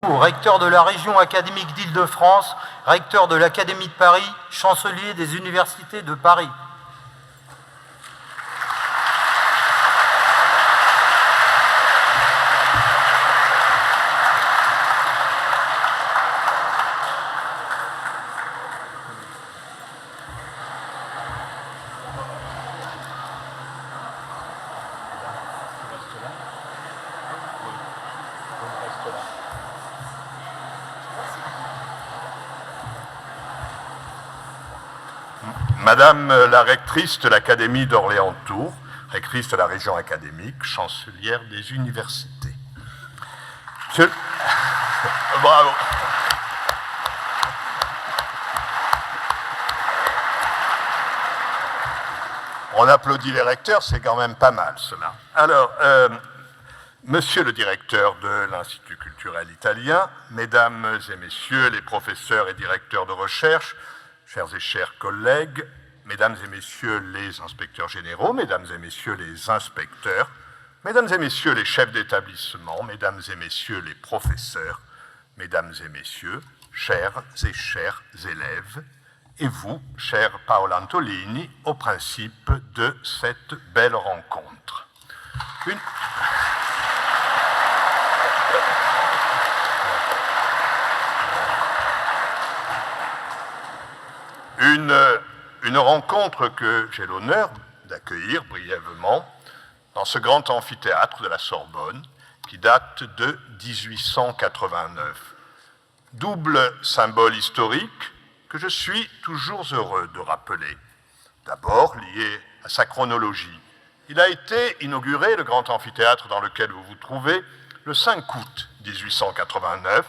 Recteur de la région académique d'Île-de-France, recteur de l'Académie de Paris, chancelier des universités de Paris. Madame la rectrice de l'Académie d'Orléans-Tours, rectrice de la région académique, chancelière des universités. Monsieur... Bravo. On applaudit les recteurs, c'est quand même pas mal cela. Alors, monsieur le directeur de l'Institut culturel italien, mesdames et messieurs les professeurs et directeurs de recherche, chers et chers collègues, mesdames et messieurs les inspecteurs généraux, mesdames et messieurs les inspecteurs, mesdames et messieurs les chefs d'établissement, mesdames et messieurs les professeurs, mesdames et messieurs, chers et chers élèves, et vous, cher Paolo Antolini, au principe de cette belle rencontre. Une rencontre que j'ai l'honneur d'accueillir brièvement dans ce grand amphithéâtre de la Sorbonne qui date de 1889. Double symbole historique que je suis toujours heureux de rappeler. D'abord lié à sa chronologie. Il a été inauguré, le grand amphithéâtre dans lequel vous vous trouvez, le 5 août 1889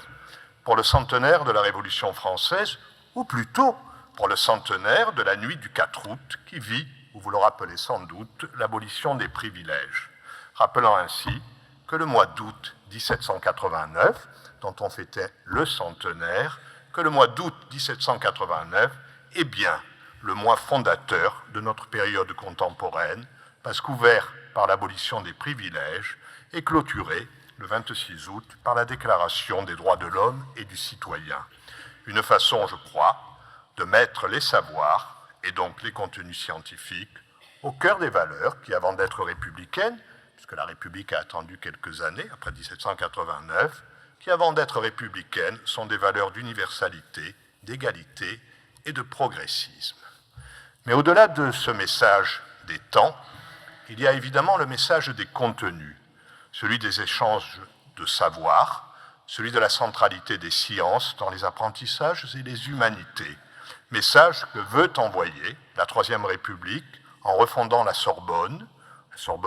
pour le centenaire de la Révolution française, ou plutôt pour le centenaire de la nuit du 4 août qui vit, vous le rappelez sans doute, l'abolition des privilèges, rappelant ainsi que le mois d'août 1789, dont on fêtait le centenaire, que le mois d'août 1789 est bien le mois fondateur de notre période contemporaine, parce qu'ouvert par l'abolition des privilèges et clôturé le 26 août par la Déclaration des droits de l'homme et du citoyen. Une façon, je crois, de mettre les savoirs, et donc les contenus scientifiques, au cœur des valeurs qui, avant d'être républicaines, puisque la République a attendu quelques années, après 1789, qui, avant d'être républicaines, sont des valeurs d'universalité, d'égalité et de progressisme. Mais au-delà de ce message des temps, il y a évidemment le message des contenus, celui des échanges de savoir, celui de la centralité des sciences dans les apprentissages et les humanités, message que veut envoyer la Troisième République en refondant la Sorbonne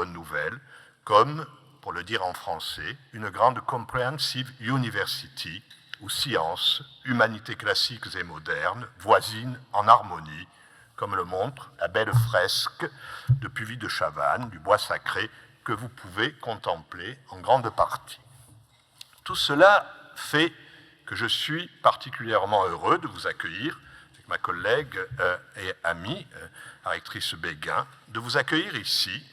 nouvelle, comme, pour le dire en français, une grande comprehensive university où sciences, humanités classiques et modernes voisinent en harmonie, comme le montre la belle fresque de Puvis de Chavannes, du bois sacré, que vous pouvez contempler en grande partie. Tout cela fait que je suis particulièrement heureux de vous accueillir, avec ma collègue et amie, la rectrice Béguin, de vous accueillir ici,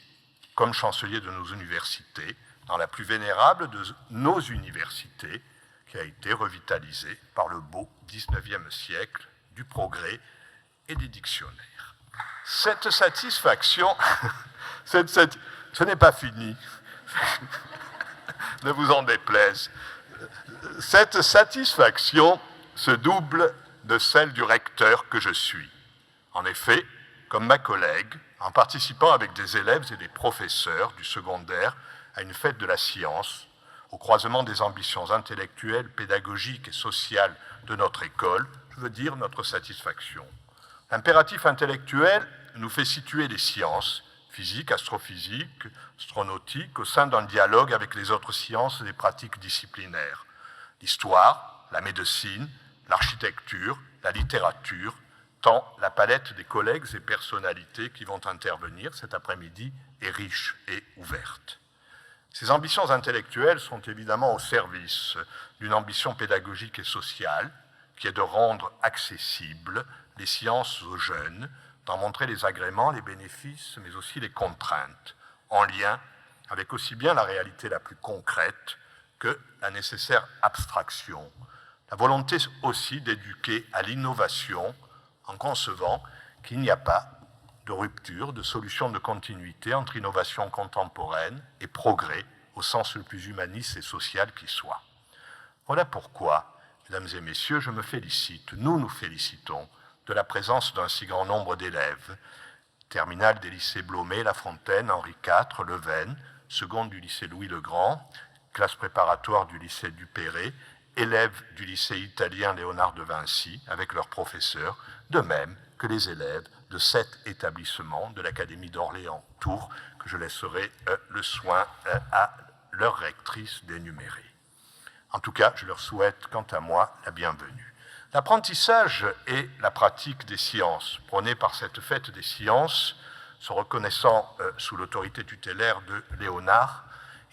comme chancelier de nos universités, dans la plus vénérable de nos universités, qui a été revitalisée par le beau XIXe siècle du progrès et des dictionnaires. Cette satisfaction, ce n'est pas fini, ne vous en déplaise. Cette satisfaction se double de celle du recteur que je suis. En effet, comme ma collègue, en participant avec des élèves et des professeurs du secondaire à une fête de la science, au croisement des ambitions intellectuelles, pédagogiques et sociales de notre école, je veux dire notre satisfaction. L'impératif intellectuel nous fait situer les sciences, physique, astrophysique, astronautique, au sein d'un dialogue avec les autres sciences et les pratiques disciplinaires. L'histoire, la médecine, l'architecture, la littérature, tant la palette des collègues et personnalités qui vont intervenir cet après-midi est riche et ouverte. Ces ambitions intellectuelles sont évidemment au service d'une ambition pédagogique et sociale qui est de rendre accessibles les sciences aux jeunes, d'en montrer les agréments, les bénéfices, mais aussi les contraintes, en lien avec aussi bien la réalité la plus concrète que la nécessaire abstraction, la volonté aussi d'éduquer à l'innovation en concevant qu'il n'y a pas de rupture, de solution de continuité entre innovation contemporaine et progrès au sens le plus humaniste et social qui soit. Voilà pourquoi, mesdames et messieurs, je me félicite, nous nous félicitons de la présence d'un si grand nombre d'élèves, terminale des lycées Blomet, La Fontaine, Henri IV, Leuven, seconde du lycée Louis-le-Grand, classe préparatoire du lycée Dupéré, élèves du lycée italien Léonard de Vinci avec leurs professeurs, de même que les élèves de 7 établissements de l'Académie d'Orléans-Tours, que je laisserai le soin à leur rectrice d'énumérer. En tout cas, je leur souhaite, quant à moi, la bienvenue. L'apprentissage et la pratique des sciences, prônée par cette fête des sciences, se reconnaissant sous l'autorité tutélaire de Léonard,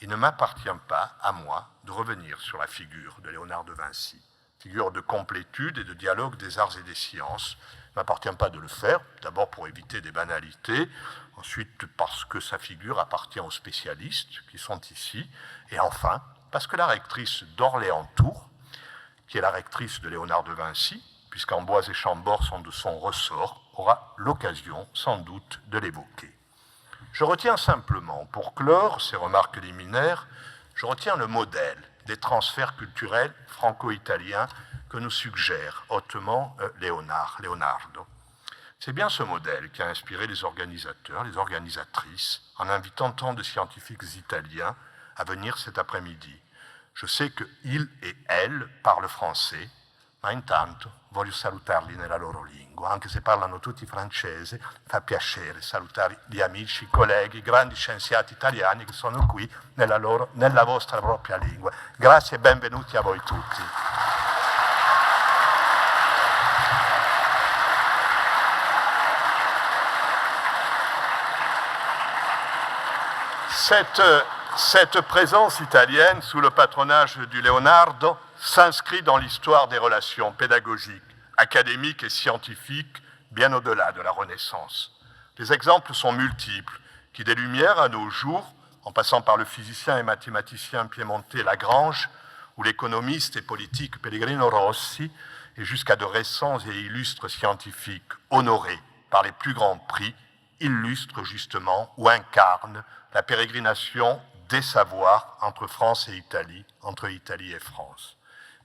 il ne m'appartient pas, à moi, de revenir sur la figure de Léonard de Vinci, figure de complétude et de dialogue des arts et des sciences. Il ne m'appartient pas de le faire, d'abord pour éviter des banalités, ensuite parce que sa figure appartient aux spécialistes qui sont ici, et enfin parce que la rectrice d'Orléans-Tours, qui est la rectrice de Léonard de Vinci, puisqu'Amboise et Chambord sont de son ressort, aura l'occasion sans doute de l'évoquer. Je retiens simplement, pour clore ces remarques liminaires, je retiens le modèle des transferts culturels franco-italiens que nous suggère hautement Leonardo. C'est bien ce modèle qui a inspiré les organisateurs, les organisatrices, en invitant tant de scientifiques italiens à venir cet après-midi. Je sais qu'ils et elles parlent français, ma intanto voglio salutarli nella loro lingua, anche se parlano tutti francese, fa piacere salutare gli amici, i colleghi, i grandi scienziati italiani che sono qui nella vostra propria lingua. Grazie e benvenuti a voi tutti. Cette présence italienne, sous le patronage du Leonardo, s'inscrit dans l'histoire des relations pédagogiques, académiques et scientifiques, bien au-delà de la Renaissance. Les exemples sont multiples, qui des Lumières à nos jours, en passant par le physicien et mathématicien piémontais Lagrange, ou l'économiste et politique Pellegrino Rossi, et jusqu'à de récents et illustres scientifiques honorés par les plus grands prix, illustrent justement ou incarnent la pérégrination des savoirs entre France et Italie, entre Italie et France.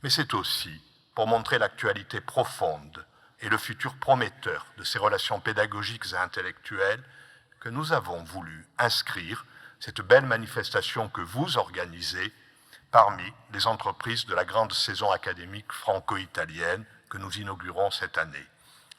Mais c'est aussi pour montrer l'actualité profonde et le futur prometteur de ces relations pédagogiques et intellectuelles que nous avons voulu inscrire cette belle manifestation que vous organisez parmi les entreprises de la grande saison académique franco-italienne que nous inaugurons cette année.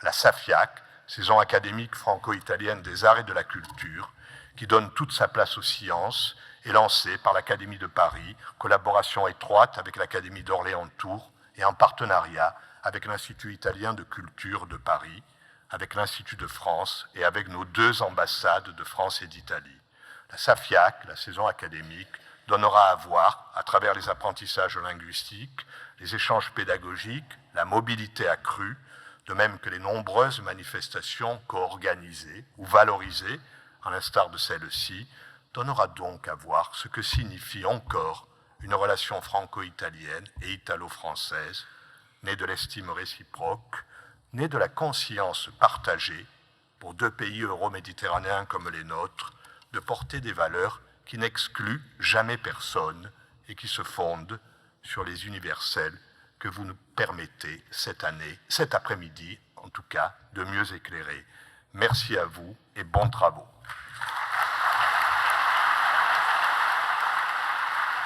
La SAFIAC, saison académique franco-italienne des arts et de la culture, qui donne toute sa place aux sciences, est lancée par l'Académie de Paris, collaboration étroite avec l'Académie d'Orléans-Tours et en partenariat avec l'Institut italien de culture de Paris, avec l'Institut de France et avec nos 2 ambassades de France et d'Italie. La SAFIAC, la saison académique, donnera à voir, à travers les apprentissages linguistiques, les échanges pédagogiques, la mobilité accrue, de même que les nombreuses manifestations co-organisées ou valorisées, à l'instar de celle-ci, donnera donc à voir ce que signifie encore une relation franco-italienne et italo-française, née de l'estime réciproque, née de la conscience partagée, pour 2 pays euro-méditerranéens comme les nôtres, de porter des valeurs qui n'excluent jamais personne et qui se fondent sur les universels que vous nous permettez cette année, cet après-midi en tout cas, de mieux éclairer. Merci à vous et bons travaux.